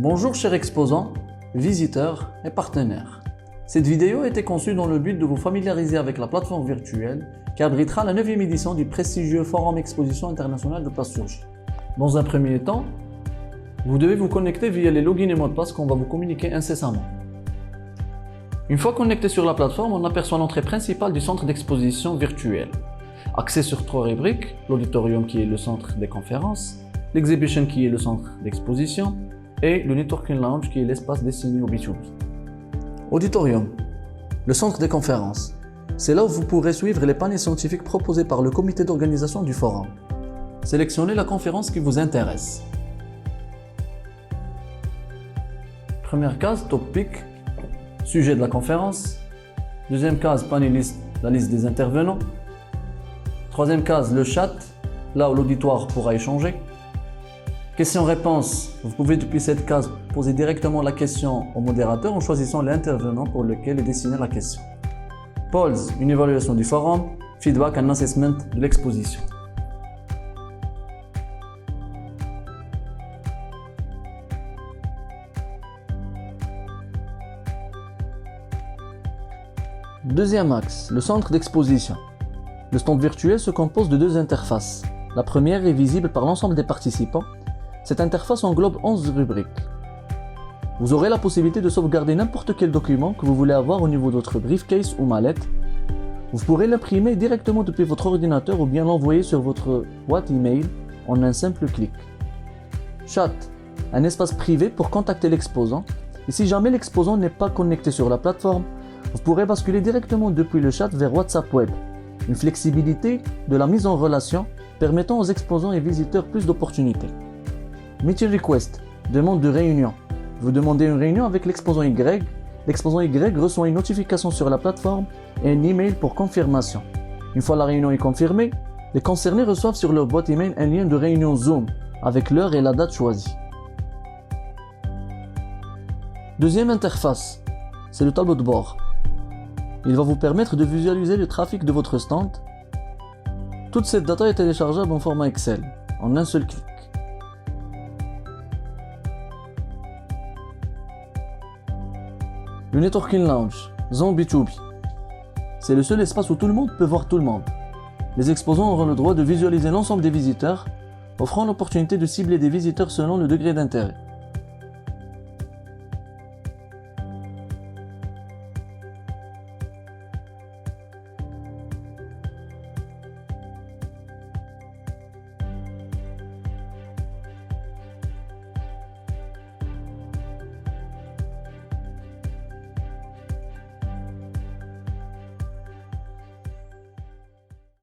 Bonjour chers exposants, visiteurs et partenaires. Cette vidéo a été conçue dans le but de vous familiariser avec la plateforme virtuelle qui abritera la 9e édition du prestigieux Forum Exposition Internationale de Plasturgie. Dans un premier temps, vous devez vous connecter via les logins et mots de passe qu'on va vous communiquer incessamment. Une fois connecté sur la plateforme, on aperçoit l'entrée principale du centre d'exposition virtuel. Axé sur 3 rubriques, l'auditorium qui est le centre des conférences, l'exhibition qui est le centre d'exposition et le networking lounge qui est l'espace destiné au B2B. Auditorium, le centre des conférences. C'est là où vous pourrez suivre les panels scientifiques proposés par le comité d'organisation du forum. Sélectionnez la conférence qui vous intéresse. Première case, topic, sujet de la conférence. Deuxième case, panéliste, la liste des intervenants. Troisième case, le chat, là où l'auditoire pourra échanger. Questions-réponses, vous pouvez depuis cette case poser directement la question au modérateur en choisissant l'intervenant pour lequel est destinée la question. Polls, une évaluation du forum. Feedback, un assessment de l'exposition. Deuxième axe, le centre d'exposition. Le stand virtuel se compose de 2 interfaces. La première est visible par l'ensemble des participants. Cette interface englobe 11 rubriques. Vous aurez la possibilité de sauvegarder n'importe quel document que vous voulez avoir au niveau de votre briefcase ou mallette. Vous pourrez l'imprimer directement depuis votre ordinateur ou bien l'envoyer sur votre boîte email en un simple clic. Chat, un espace privé pour contacter l'exposant. Et si jamais l'exposant n'est pas connecté sur la plateforme, vous pourrez basculer directement depuis le chat vers WhatsApp Web. Une flexibilité de la mise en relation permettant aux exposants et visiteurs plus d'opportunités. Meeting Request, demande de réunion. Vous demandez une réunion avec l'exposant Y. L'exposant Y reçoit une notification sur la plateforme et un email pour confirmation. Une fois la réunion est confirmée, les concernés reçoivent sur leur boîte email un lien de réunion Zoom avec l'heure et la date choisie. Deuxième interface, c'est le tableau de bord. Il va vous permettre de visualiser le trafic de votre stand. Toute cette data est téléchargeable en format Excel, en un seul clic. Le Networking Lounge, zone B2B. C'est le seul espace où tout le monde peut voir tout le monde. Les exposants auront le droit de visualiser l'ensemble des visiteurs, offrant l'opportunité de cibler des visiteurs selon le degré d'intérêt.